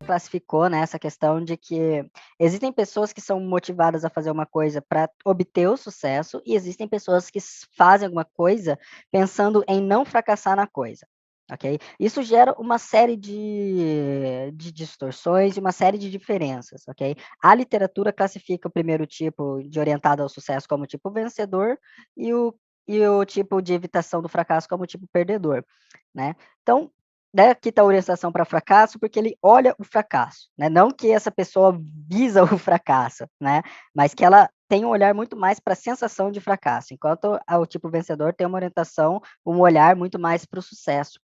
classificou, né, essa questão de que existem pessoas que são motivadas a fazer uma coisa para obter o sucesso e existem pessoas que fazem alguma coisa pensando em não fracassar na coisa. Ok? Isso gera uma série de distorções e uma série de diferenças, ok? A literatura classifica o primeiro tipo de orientado ao sucesso como tipo vencedor e o tipo de evitação do fracasso como tipo perdedor, né? Então, né, aqui está a orientação para fracasso, porque ele olha o fracasso, né? Não que essa pessoa visa o fracasso, né? Mas que ela tem um olhar muito mais para a sensação de fracasso, enquanto o tipo vencedor tem uma orientação, um olhar muito mais para o sucesso.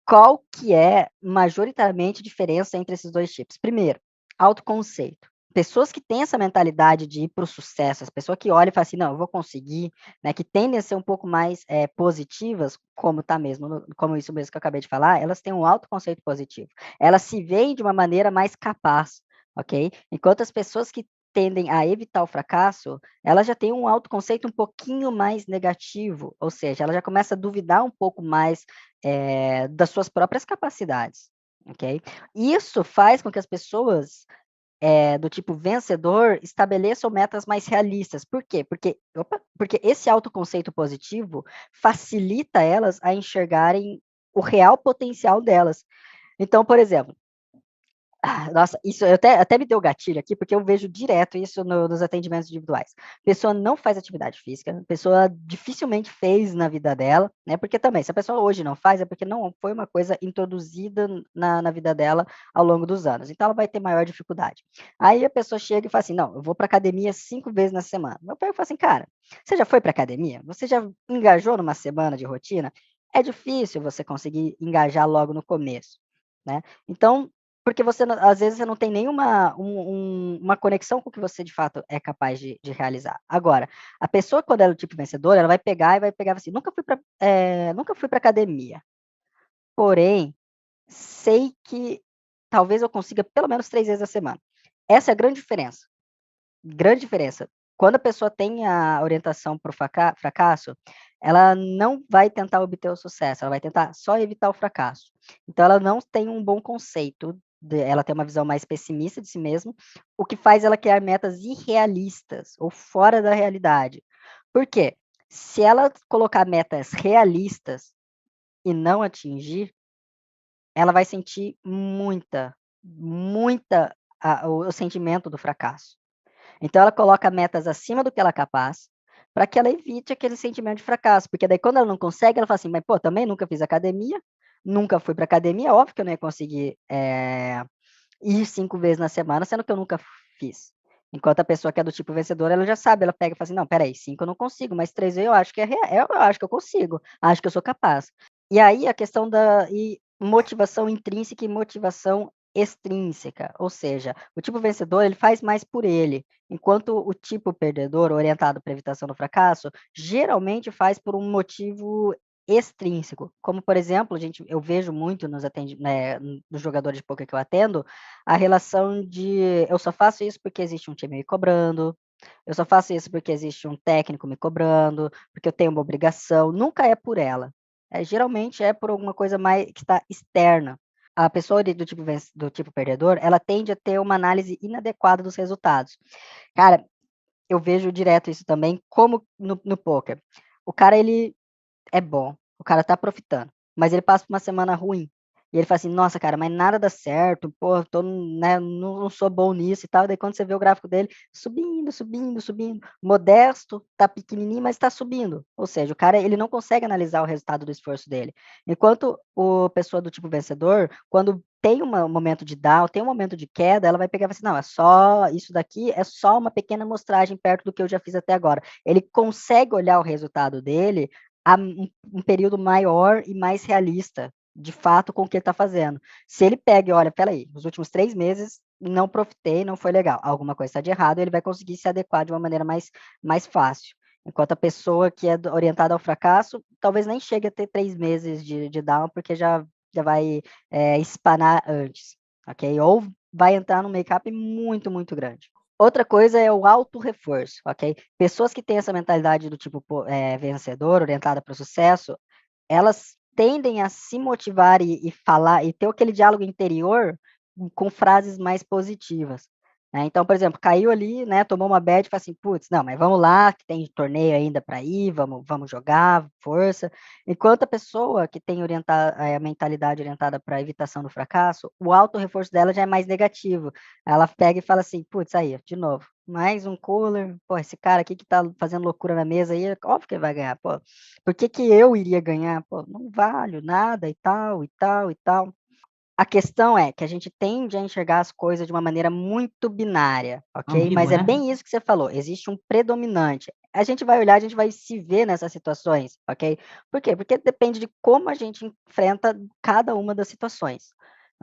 Qual que é majoritariamente a diferença entre esses dois tipos? Primeiro, autoconceito. Pessoas que têm essa mentalidade de ir para o sucesso, as pessoas que olham e falam assim, não, eu vou conseguir, né, que tendem a ser um pouco mais positivas, como tá mesmo, como isso mesmo que eu acabei de falar, elas têm um autoconceito positivo. Elas se veem de uma maneira mais capaz, ok? Enquanto as pessoas que tendem a evitar o fracasso, elas já têm um autoconceito um pouquinho mais negativo, ou seja, ela já começa a duvidar um pouco mais das suas próprias capacidades, ok? Isso faz com que as pessoas do tipo vencedor estabeleçam metas mais realistas. Por quê? Porque esse autoconceito positivo facilita elas a enxergarem o real potencial delas. Então, por exemplo, nossa, isso até me deu gatilho aqui, porque eu vejo direto isso nos atendimentos individuais. Pessoa não faz atividade física, pessoa dificilmente fez na vida dela, né? Porque também, se a pessoa hoje não faz, é porque não foi uma coisa introduzida na vida dela ao longo dos anos. Então, ela vai ter maior dificuldade. Aí a pessoa chega e fala assim: não, eu vou para academia 5 vezes na semana. Eu pego e falo assim, cara, você já foi para academia? Você já engajou numa semana de rotina? É difícil você conseguir engajar logo no começo, né? Então, porque às vezes você não tem nenhuma uma conexão com o que você de fato é capaz de realizar. Agora, a pessoa quando ela é o tipo vencedor, ela vai pegar assim, nunca fui para academia, porém, sei que talvez eu consiga pelo menos 3 vezes a semana. Essa é a grande diferença. Quando a pessoa tem a orientação para o fracasso, ela não vai tentar obter o sucesso, ela vai tentar só evitar o fracasso. Então, ela não tem um bom conceito, ela tem uma visão mais pessimista de si mesma, o que faz ela criar metas irrealistas ou fora da realidade. Por quê? Se ela colocar metas realistas e não atingir, ela vai sentir muita o sentimento do fracasso. Então ela coloca metas acima do que ela é capaz, para que ela evite aquele sentimento de fracasso, porque daí quando ela não consegue, ela fala assim, mas pô, também nunca fiz academia, nunca fui para academia, óbvio que eu não ia conseguir ir 5 vezes na semana, sendo que eu nunca fiz. Enquanto a pessoa que é do tipo vencedor, ela já sabe, ela pega e fala assim, não, peraí, 5 eu não consigo, mas 3 eu acho que eu acho que eu consigo, acho que eu sou capaz. E aí a questão da motivação intrínseca e motivação extrínseca, ou seja, o tipo vencedor ele faz mais por ele, enquanto o tipo perdedor, orientado para evitação do fracasso, geralmente faz por um motivo extrínseco, como por exemplo, eu vejo muito nos jogadores de poker que eu atendo, a relação de eu só faço isso porque existe um time me cobrando, eu só faço isso porque existe um técnico me cobrando, porque eu tenho uma obrigação, nunca é por ela. Geralmente é por alguma coisa mais que está externa. A pessoa do tipo perdedor, ela tende a ter uma análise inadequada dos resultados. Cara, eu vejo direto isso também, como no poker. O cara, ele é bom, o cara tá profitando, mas ele passa por uma semana ruim. E ele fala assim, nossa, cara, mas nada dá certo, pô, tô, né, não sou bom nisso e tal. Daí quando você vê o gráfico dele, subindo, subindo, subindo. Modesto, tá pequenininho, mas tá subindo. Ou seja, o cara, ele não consegue analisar o resultado do esforço dele. Enquanto o pessoa do tipo vencedor, quando tem um momento de down, tem um momento de queda, ela vai pegar e vai assim, não, é só, isso daqui é só uma pequena amostragem perto do que eu já fiz até agora. Ele consegue olhar o resultado dele a um período maior e mais realista, de fato, com o que ele está fazendo. Se ele pega e olha, peraí, os últimos 3 meses não profitei, não foi legal, alguma coisa está de errado, ele vai conseguir se adequar de uma maneira mais fácil. Enquanto a pessoa que é orientada ao fracasso, talvez nem chegue a ter 3 meses de down, porque já vai espanar antes, ok? Ou vai entrar num make-up muito, muito grande. Outra coisa é o auto-reforço, ok? Pessoas que têm essa mentalidade do tipo vencedor, orientada para o sucesso, elas tendem a se motivar e falar, e ter aquele diálogo interior com frases mais positivas. Né? Então, por exemplo, caiu ali, né, tomou uma bad e fala assim, putz, não, mas vamos lá, que tem torneio ainda para ir, vamos jogar, força. Enquanto a pessoa que tem a mentalidade orientada para a evitação do fracasso, o auto-reforço dela já é mais negativo. Ela pega e fala assim, putz, aí, de novo, mais um cooler, pô, esse cara aqui que tá fazendo loucura na mesa aí, óbvio que ele vai ganhar, pô. Por que que eu iria ganhar? Pô, não valho nada e tal, e tal, e tal. A questão é que a gente tende a enxergar as coisas de uma maneira muito binária, ok? Ambíguo, Mas é né? bem isso que você falou, existe um predominante. A gente vai olhar, a gente vai se ver nessas situações, ok? Por quê? Porque depende de como a gente enfrenta cada uma das situações,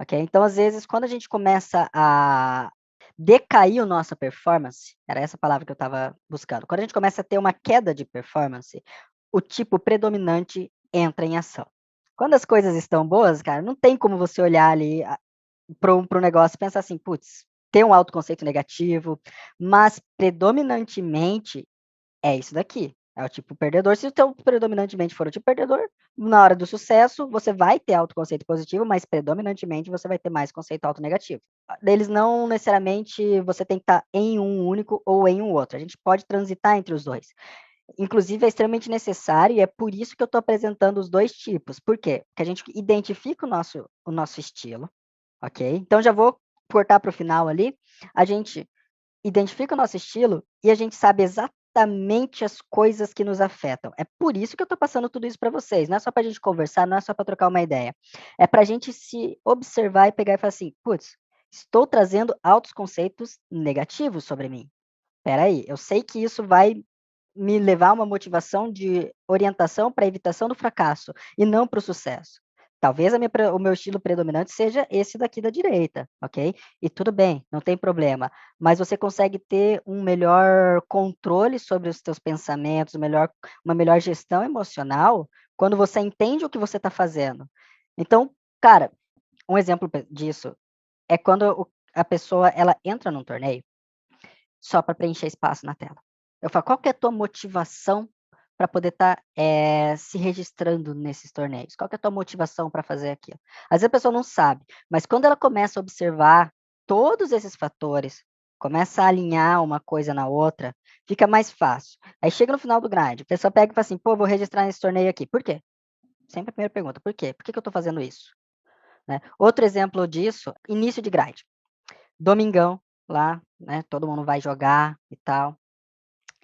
ok? Então, às vezes, quando a gente começa a decair a nossa performance, era essa palavra que eu estava buscando, quando a gente começa a ter uma queda de performance, o tipo predominante entra em ação. Quando as coisas estão boas, cara, não tem como você olhar ali para um negócio e pensar assim, putz, tem um autoconceito negativo, mas predominantemente é isso daqui. É o tipo perdedor. Se o teu predominantemente for o tipo perdedor, na hora do sucesso, você vai ter autoconceito positivo, mas predominantemente você vai ter mais conceito auto negativo. Deles não necessariamente você tem que estar em um único ou em um outro. A gente pode transitar entre os dois. Inclusive, é extremamente necessário e é por isso que eu estou apresentando os dois tipos. Por quê? Porque a gente identifica o nosso estilo, ok? Então, já vou cortar para o final ali. A gente identifica o nosso estilo e a gente sabe exatamente as coisas que nos afetam. É por isso que eu estou passando tudo isso para vocês. Não é só para a gente conversar, não é só para trocar uma ideia. É para a gente se observar e pegar e falar assim, putz, estou trazendo altos conceitos negativos sobre mim. Espera aí, eu sei que isso vai me levar a uma motivação de orientação para evitação do fracasso e não para o sucesso. Talvez o meu estilo predominante seja esse daqui da direita, ok? E tudo bem, não tem problema. Mas você consegue ter um melhor controle sobre os seus pensamentos, uma melhor gestão emocional quando você entende o que você está fazendo. Então, cara, um exemplo disso é quando a pessoa ela entra num torneio só para preencher espaço na tela. Eu falo, qual que é a tua motivação para poder estar se registrando nesses torneios? Qual que é a tua motivação para fazer aquilo? Às vezes a pessoa não sabe, mas quando ela começa a observar todos esses fatores, começa a alinhar uma coisa na outra, fica mais fácil. Aí chega no final do grind, a pessoa pega e fala assim, pô, vou registrar nesse torneio aqui. Por quê? Sempre a primeira pergunta, por quê? Por que eu estou fazendo isso? Né? Outro exemplo disso, início de grind. Domingão, lá, né? Todo mundo vai jogar e tal.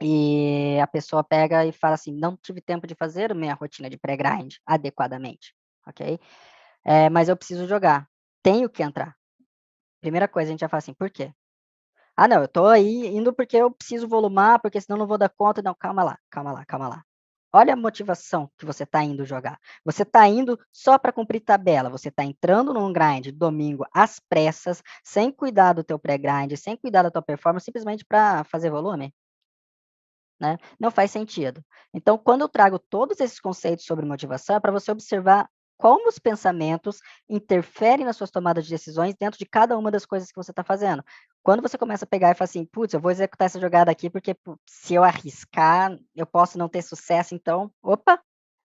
E a pessoa pega e fala assim: não tive tempo de fazer minha rotina de pré-grind adequadamente, ok? Mas eu preciso jogar. Tenho que entrar. Primeira coisa, a gente já fala assim: por quê? Ah, não, eu tô aí indo porque eu preciso volumar, porque senão não vou dar conta. Não, calma lá, calma lá, calma lá. Olha a motivação que você está indo jogar. Você está indo só para cumprir tabela. Você está entrando num grind domingo às pressas, sem cuidar do teu pré-grind, sem cuidar da tua performance, simplesmente para fazer volume. Né? Não faz sentido. Então, quando eu trago todos esses conceitos sobre motivação, é para você observar como os pensamentos interferem nas suas tomadas de decisões dentro de cada uma das coisas que você está fazendo. Quando você começa a pegar e falar assim, putz, eu vou executar essa jogada aqui porque se eu arriscar, eu posso não ter sucesso, então, opa,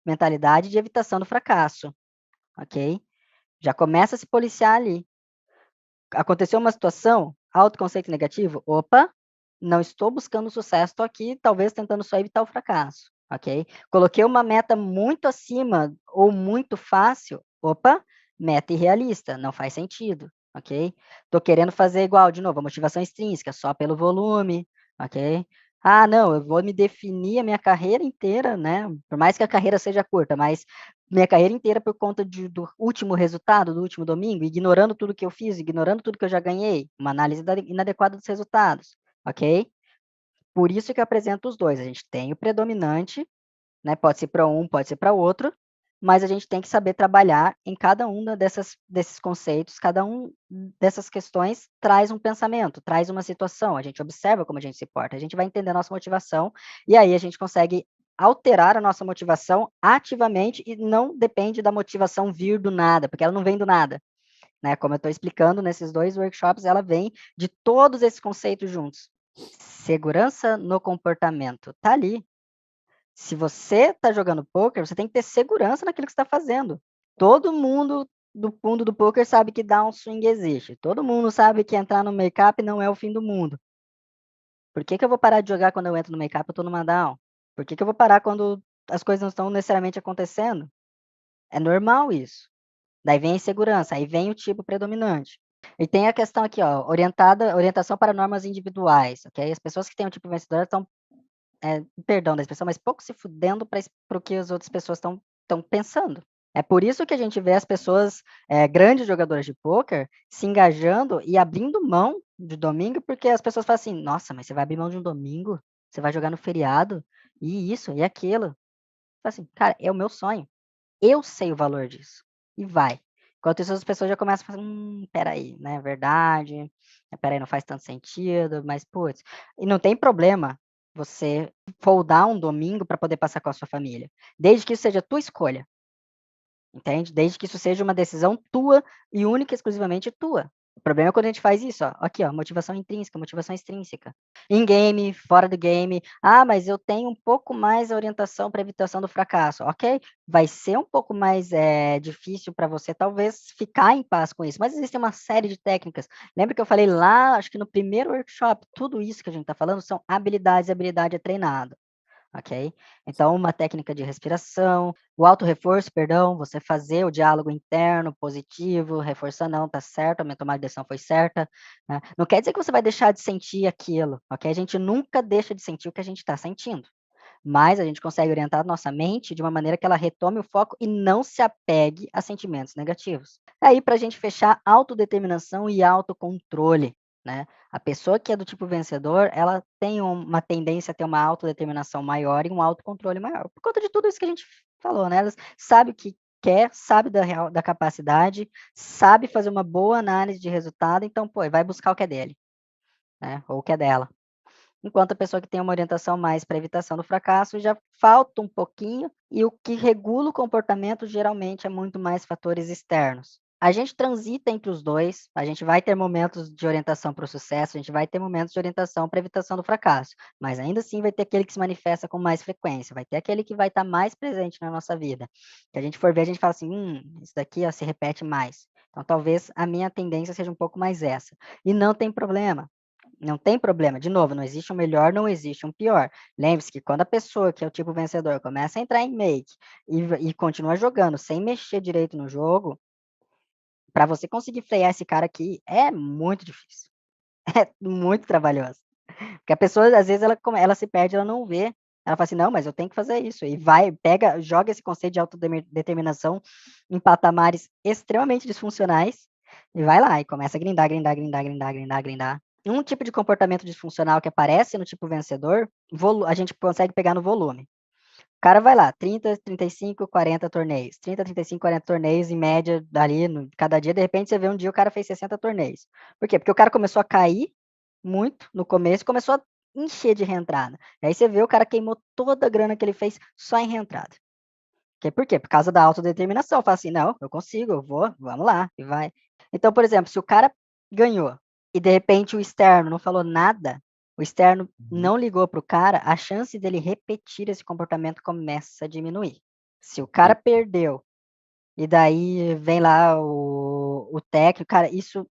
mentalidade de evitação do fracasso, ok? Já começa a se policiar ali. Aconteceu uma situação, autoconceito negativo, opa, não estou buscando sucesso, estou aqui talvez tentando só evitar o fracasso, ok? Coloquei uma meta muito acima ou muito fácil, opa, meta irrealista, não faz sentido, ok? Estou querendo fazer igual, de novo, a motivação extrínseca, só pelo volume, ok? Ah, não, eu vou me definir a minha carreira inteira, né? Por mais que a carreira seja curta, mas minha carreira inteira por conta do último resultado, do último domingo, ignorando tudo que eu fiz, ignorando tudo que eu já ganhei, uma análise inadequada dos resultados, ok? Por isso que eu apresento os dois. A gente tem o predominante, né? Pode ser para um, pode ser para outro, mas a gente tem que saber trabalhar em cada um desses conceitos, cada um dessas questões traz um pensamento, traz uma situação, a gente observa como a gente se porta, a gente vai entender a nossa motivação, e aí a gente consegue alterar a nossa motivação ativamente e não depende da motivação vir do nada, porque ela não vem do nada. Né? Como eu estou explicando nesses dois workshops, ela vem de todos esses conceitos juntos. Segurança no comportamento, tá ali. Se você está jogando poker, você tem que ter segurança naquilo que está fazendo. Todo mundo do fundo do poker sabe que downswing existe. Todo mundo sabe que entrar no make-up não é o fim do mundo. Por que eu vou parar de jogar quando eu entro no make-up e eu tô numa down? Por que eu vou parar quando as coisas não estão necessariamente acontecendo? É normal isso. Daí vem a insegurança, aí vem o tipo predominante. E tem a questão aqui, ó, orientação para normas individuais, ok? As pessoas que têm o tipo vencedor estão, perdão da expressão, mas pouco se fudendo para o que as outras pessoas estão pensando. É por isso que a gente vê as pessoas, grandes jogadoras de pôquer, se engajando e abrindo mão de domingo, porque as pessoas falam assim, nossa, mas você vai abrir mão de um domingo? Você vai jogar no feriado? E isso, e aquilo. Fala assim, cara, é o meu sonho. Eu sei o valor disso. E vai. Enquanto isso, as pessoas já começam a falar, peraí, né? Verdade. Peraí, não faz tanto sentido, mas, putz. E não tem problema você foldar um domingo para poder passar com a sua família. Desde que isso seja a tua escolha. Entende? Desde que isso seja uma decisão tua e única e exclusivamente tua. O problema é quando a gente faz isso, ó. Aqui, ó, motivação intrínseca, motivação extrínseca. Em game, fora do game. Ah, mas eu tenho um pouco mais a orientação para evitação do fracasso. Ok, vai ser um pouco mais difícil para você, talvez, ficar em paz com isso. Mas existe uma série de técnicas. Lembra que eu falei lá, acho que no primeiro workshop, tudo isso que a gente está falando são habilidades, e habilidade é treinado. Ok? Então, uma técnica de respiração, o auto-reforço, perdão, você fazer o diálogo interno positivo, reforçar, não, tá certo, a minha tomada de decisão foi certa. Né? Não quer dizer que você vai deixar de sentir aquilo, ok? A gente nunca deixa de sentir o que a gente está sentindo. Mas a gente consegue orientar a nossa mente de uma maneira que ela retome o foco e não se apegue a sentimentos negativos. Aí, para a gente fechar, autodeterminação e autocontrole. Né? A pessoa que é do tipo vencedor, ela tem uma tendência a ter uma autodeterminação maior e um autocontrole maior. Por conta de tudo isso que a gente falou, né? Ela sabe o que quer, sabe da capacidade, sabe fazer uma boa análise de resultado, então, pô, vai buscar o que é dele, né? Ou o que é dela. Enquanto a pessoa que tem uma orientação mais para evitação do fracasso já falta um pouquinho, e o que regula o comportamento geralmente é muito mais fatores externos. A gente transita entre os dois, a gente vai ter momentos de orientação para o sucesso, a gente vai ter momentos de orientação para evitação do fracasso, mas ainda assim vai ter aquele que se manifesta com mais frequência, vai ter aquele que vai estar mais presente na nossa vida. Se a gente for ver, a gente fala assim, isso daqui ó, se repete mais. Então talvez a minha tendência seja um pouco mais essa. E não tem problema. Não tem problema. De novo, não existe um melhor, não existe um pior. Lembre-se que quando a pessoa que é o tipo vencedor começa a entrar em make e continua jogando sem mexer direito no jogo, para você conseguir frear esse cara aqui é muito difícil. É muito trabalhoso. Porque a pessoa, às vezes, ela se perde, ela não vê. Ela fala assim, não, mas eu tenho que fazer isso. E vai, pega, joga esse conceito de autodeterminação em patamares extremamente disfuncionais e vai lá e começa a grindar, grindar, grindar, grindar, grindar, grindar. Um tipo de comportamento disfuncional que aparece no tipo vencedor, a gente consegue pegar no volume. O cara vai lá, 30, 35, 40 torneios. 30, 35, 40 torneios em média dali, cada dia, de repente você vê um dia o cara fez 60 torneios. Por quê? Porque o cara começou a cair muito no começo e começou a encher de reentrada. E aí você vê o cara queimou toda a grana que ele fez só em reentrada. Por quê? Por causa da autodeterminação. Fala assim, não, eu consigo, eu vou, vamos lá, e vai. Então, por exemplo, se o cara ganhou e de repente o externo não falou nada, o externo não ligou para o cara, a chance dele repetir esse comportamento começa a diminuir. Se o cara perdeu e daí vem lá o técnico, cara, isso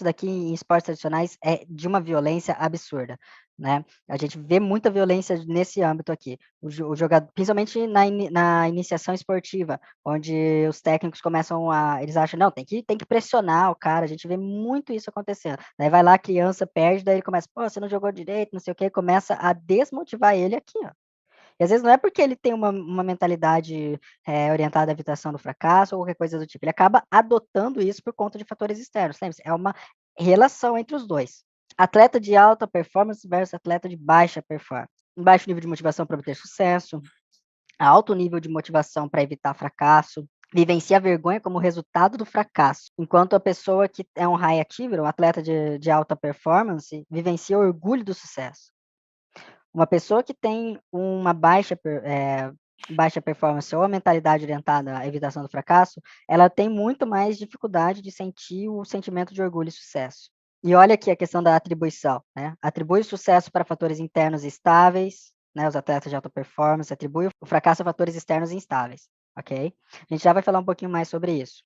daqui em esportes tradicionais é de uma violência absurda, né? A gente vê muita violência nesse âmbito aqui. O jogador, principalmente na iniciação esportiva, onde os técnicos começam eles acham, não, tem que pressionar o cara, a gente vê muito isso acontecendo. Daí vai lá, a criança perde, daí ele começa, pô, você não jogou direito, não sei o quê, começa a desmotivar ele aqui, ó. E às vezes não é porque ele tem uma mentalidade orientada à evitação do fracasso ou qualquer coisa do tipo. Ele acaba adotando isso por conta de fatores externos. Lembre-se, é uma relação entre os dois. Atleta de alta performance versus atleta de baixa performance. Um baixo nível de motivação para obter sucesso, alto nível de motivação para evitar fracasso, vivencia a vergonha como resultado do fracasso, enquanto a pessoa que é um high achiever, um atleta de alta performance, vivencia o orgulho do sucesso. Uma pessoa que tem uma baixa performance ou a mentalidade orientada à evitação do fracasso, ela tem muito mais dificuldade de sentir o sentimento de orgulho e sucesso. E olha aqui a questão da atribuição, né? Atribui o sucesso para fatores internos estáveis, né? Os atletas de alta performance, atribui o fracasso a fatores externos instáveis, ok? A gente já vai falar um pouquinho mais sobre isso.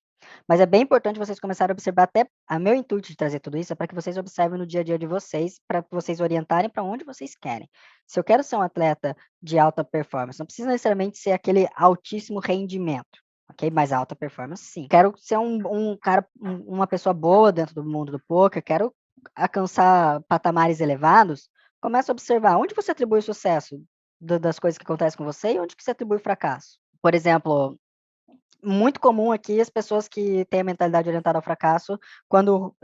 Mas é bem importante vocês começarem a observar, até a meu intuito de trazer tudo isso é para que vocês observem no dia a dia de vocês, para vocês orientarem para onde vocês querem. Se eu quero ser um atleta de alta performance, não precisa necessariamente ser aquele altíssimo rendimento, ok? Mas alta performance, sim. Quero ser um cara, uma pessoa boa dentro do mundo do poker, quero alcançar patamares elevados, começa a observar onde você atribui o sucesso das coisas que acontecem com você e onde que você atribui o fracasso. Por exemplo, muito comum aqui as pessoas que têm a mentalidade orientada ao fracasso, quando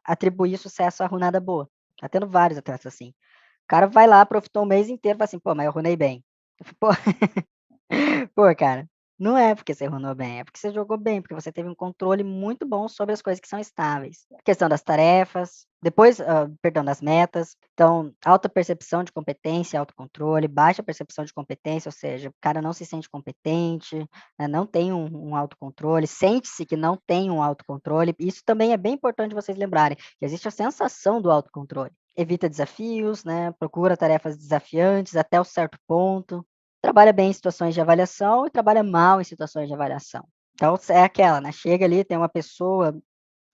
atribuir sucesso à runada boa. Tá tendo vários atletas assim. O cara vai lá, profitou um mês inteiro e fala assim, pô, mas eu runei bem. Pô, pô, cara, não é porque você runou bem, é porque você jogou bem, porque você teve um controle muito bom sobre as coisas que são estáveis. A questão das tarefas, depois, perdão, das metas. Então, alta percepção de competência, autocontrole, baixa percepção de competência, ou seja, o cara não se sente competente, né, não tem um autocontrole, sente-se que não tem um autocontrole. Isso também é bem importante vocês lembrarem, que existe a sensação do autocontrole. Evita desafios, né, procura tarefas desafiantes até um certo ponto, trabalha bem em situações de avaliação e trabalha mal em situações de avaliação. Então, é aquela, né? Chega ali, tem uma pessoa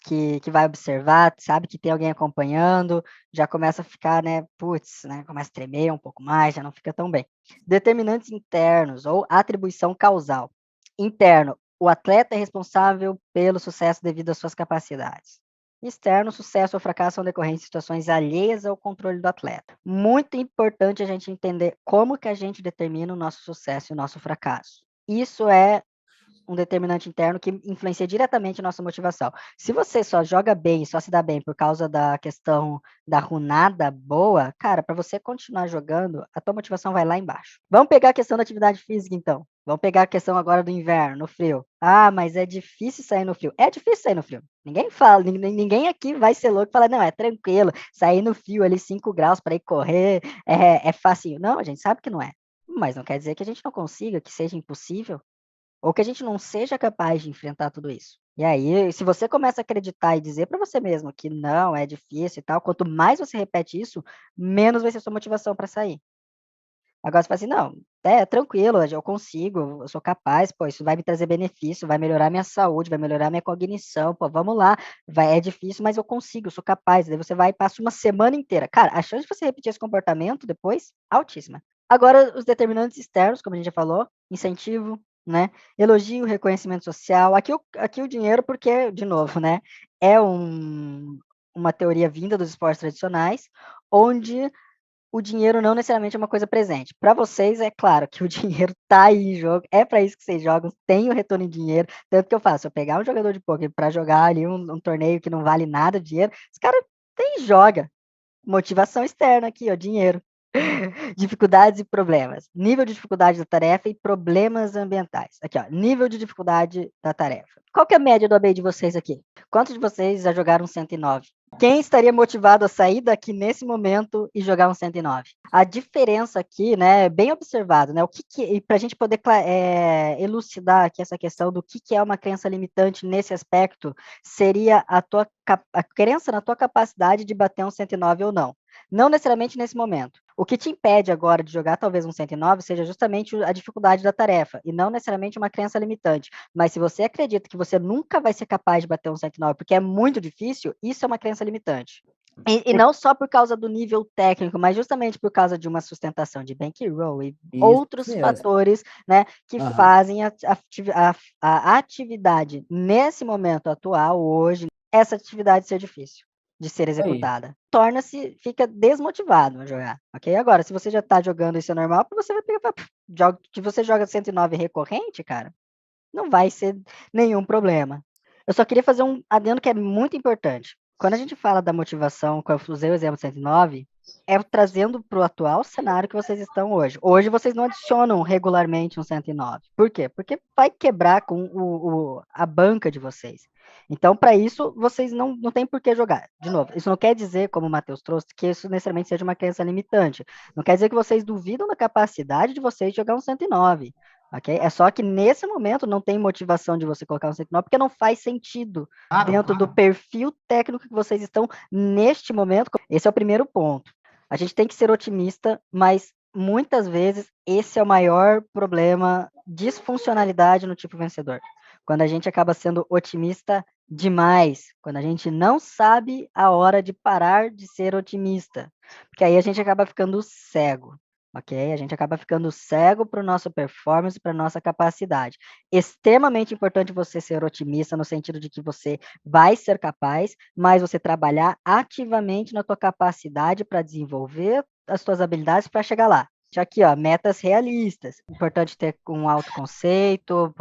que vai observar, sabe que tem alguém acompanhando, já começa a ficar, né? Putz, né? Começa a tremer um pouco mais, já não fica tão bem. Determinantes internos ou atribuição causal. Interno, o atleta é responsável pelo sucesso devido às suas capacidades. Externo, sucesso ou fracasso são decorrentes de situações alheias ao controle do atleta. Muito importante a gente entender como que a gente determina o nosso sucesso e o nosso fracasso. Isso é um determinante interno que influencia diretamente a nossa motivação. Se você só joga bem, só se dá bem por causa da questão da runada boa, cara, para você continuar jogando, a tua motivação vai lá embaixo. Vamos pegar a questão da atividade física, então. Vamos pegar a questão agora do inverno, no frio. Ah, mas é difícil sair no frio. É difícil sair no frio. Ninguém fala, ninguém aqui vai ser louco e falar, não, é tranquilo, sair no frio ali 5 graus para ir correr é facinho. Não, a gente sabe que não é. Mas não quer dizer que a gente não consiga, que seja impossível. Ou que a gente não seja capaz de enfrentar tudo isso. E aí, se você começa a acreditar e dizer para você mesmo que não, é difícil e tal, quanto mais você repete isso, menos vai ser sua motivação para sair. Agora você fala assim, não, é tranquilo, eu consigo, eu sou capaz, pô, isso vai me trazer benefício, vai melhorar minha saúde, vai melhorar minha cognição, pô, vamos lá, é difícil, mas eu consigo, eu sou capaz. Daí você vai e passa uma semana inteira. Cara, a chance de você repetir esse comportamento depois, altíssima. Agora, os determinantes externos, como a gente já falou, incentivo, né? Elogio, reconhecimento social. Aqui o dinheiro, porque, de novo, né? É uma teoria vinda dos esportes tradicionais, onde o dinheiro não necessariamente é uma coisa presente. Para vocês, é claro que o dinheiro tá aí em jogo, é para isso que vocês jogam, tem o retorno em dinheiro. Tanto que eu faço, eu pegar um jogador de poker para jogar ali um torneio que não vale nada de dinheiro, os caras tem joga. Motivação externa aqui, ó, dinheiro. Dificuldades e problemas. Nível de dificuldade da tarefa e problemas ambientais. Aqui, ó, nível de dificuldade da tarefa. Qual que é a média do AB de vocês aqui? Quantos de vocês já jogaram 109? Quem estaria motivado a sair daqui nesse momento e jogar um 109? A diferença aqui, né, é bem observado, né, para a gente poder elucidar aqui essa questão do que é uma crença limitante nesse aspecto, seria a crença na tua capacidade de bater um 109 ou não. Não necessariamente nesse momento. O que te impede agora de jogar talvez um 109 seja justamente a dificuldade da tarefa, e não necessariamente uma crença limitante. Mas se você acredita que você nunca vai ser capaz de bater um 109 porque é muito difícil, isso é uma crença limitante. E não só por causa do nível técnico, mas justamente por causa de uma sustentação de bankroll e Isso outros mesmo. fatores, né, que Aham. fazem a atividade nesse momento atual, hoje, essa atividade ser difícil de ser Aí. executada. Fica desmotivado a jogar, ok? Agora, se você já tá jogando isso é normal, você vai pegar, que você joga 109 recorrente, cara, não vai ser nenhum problema. Eu só queria fazer um adendo que é muito importante. Quando a gente fala da motivação, quando eu usei o exemplo 109, é trazendo para o atual cenário que vocês estão hoje. Hoje vocês não adicionam regularmente um 109. Por quê? Porque vai quebrar com a banca de vocês. Então, para isso, vocês não têm por que jogar. De novo, isso não quer dizer, como o Matheus trouxe, que isso necessariamente seja uma crença limitante. Não quer dizer que vocês duvidam da capacidade de vocês jogar um 109. Ok? É só que nesse momento não tem motivação de você colocar um 109, porque não faz sentido dentro do perfil técnico que vocês estão neste momento. Esse é o primeiro ponto. A gente tem que ser otimista, mas muitas vezes esse é o maior problema, disfuncionalidade no tipo vencedor. quando a gente acaba sendo otimista demais, quando a gente não sabe a hora de parar de ser otimista, porque aí a gente acaba ficando cego, ok? A gente acaba ficando cego para o nosso performance, para nossa capacidade. Extremamente importante você ser otimista no sentido de que você vai ser capaz, mas você trabalhar ativamente na tua capacidade para desenvolver as tuas habilidades para chegar lá. Já aqui, ó, metas realistas. Importante ter um autoconceito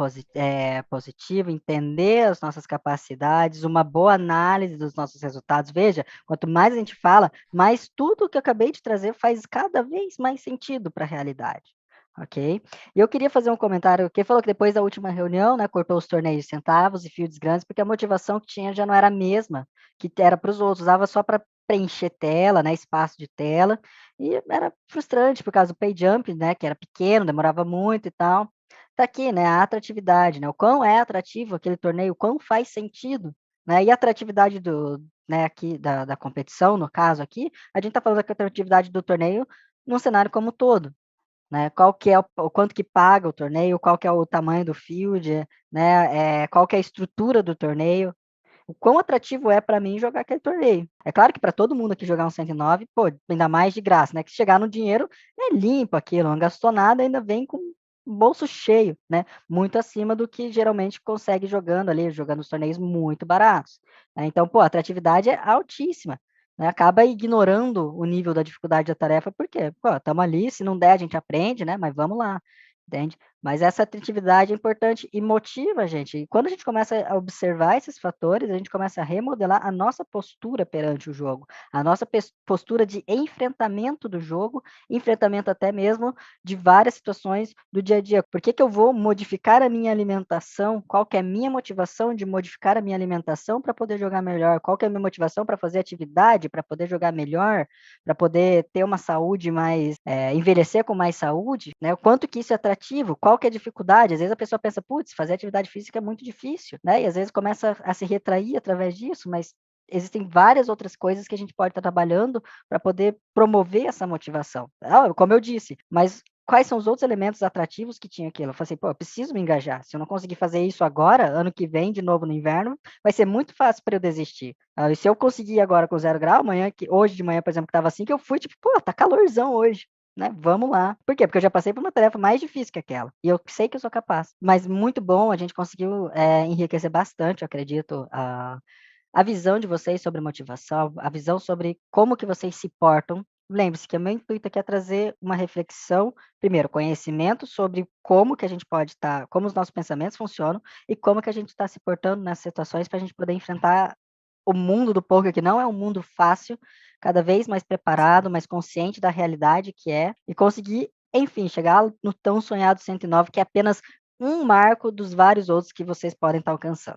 positivo, entender as nossas capacidades, uma boa análise dos nossos resultados. Veja, quanto mais a gente fala, mais tudo que eu acabei de trazer faz cada vez mais sentido para a realidade. Ok? E eu queria fazer um comentário, que falou que depois da última reunião, né, cortou os torneios de centavos e fields grandes, porque a motivação que tinha já não era a mesma que era para os outros, usava só para preencher tela, né, espaço de tela, e era frustrante por causa do pay jump, né, que era pequeno, demorava muito e tal. Tá aqui, né, a atratividade, né, o quão é atrativo aquele torneio, o quão faz sentido, né, e a atratividade né, aqui da competição, no caso aqui, a gente tá falando da atratividade do torneio num cenário como um todo, né, qual que é o quanto que paga o torneio, qual que é o tamanho do field, né, qual que é a estrutura do torneio, o quão atrativo é para mim jogar aquele torneio. É claro que para todo mundo aqui jogar um 109, pô, ainda mais de graça, né? Que chegar no dinheiro é limpo aquilo, não gastou nada, ainda vem com o bolso cheio, né? Muito acima do que geralmente consegue jogando ali, jogando os torneios muito baratos, né? Então, pô, a atratividade é altíssima, né? Acaba ignorando o nível da dificuldade da tarefa, porque, pô, estamos ali, se não der a gente aprende, né? Mas vamos lá, entende? Mas essa atratividade é importante e motiva a gente. E quando a gente começa a observar esses fatores, a gente começa a remodelar a nossa postura perante o jogo, a nossa postura de enfrentamento do jogo, enfrentamento até mesmo de várias situações do dia a dia. Por que que eu vou modificar a minha alimentação? Qual que é a minha motivação de modificar a minha alimentação para poder jogar melhor? Qual que é a minha motivação para fazer atividade, para poder jogar melhor, para poder ter uma saúde mais, envelhecer com mais saúde, né? O quanto que isso é atrativo, qual que é a dificuldade? Às vezes a pessoa pensa, putz, fazer atividade física é muito difícil, né? E às vezes começa a se retrair através disso, mas existem várias outras coisas que a gente pode estar trabalhando para poder promover essa motivação. Como eu disse, mas quais são os outros elementos atrativos que tinha aquilo? Eu falei assim, pô, eu preciso me engajar. Se eu não conseguir fazer isso agora, ano que vem, de novo no inverno, vai ser muito fácil para eu desistir. E se eu conseguir agora com 0 grau, hoje de manhã, por exemplo, que estava assim, que eu fui, tipo, pô, tá calorzão hoje, né? Vamos lá. Por quê? Porque eu já passei por uma tarefa mais difícil que aquela. E eu sei que eu sou capaz. Mas muito bom, a gente conseguiu enriquecer bastante, eu acredito, a visão de vocês sobre motivação, a visão sobre como que vocês se portam. Lembre-se que o meu intuito aqui é trazer uma reflexão, primeiro, conhecimento sobre como que a gente pode estar, como os nossos pensamentos funcionam e como que a gente está se portando nessas situações para a gente poder enfrentar o mundo do poker, que não é um mundo fácil, cada vez mais preparado, mais consciente da realidade que é, e conseguir, enfim, chegar no tão sonhado 109, que é apenas um marco dos vários outros que vocês podem estar alcançando.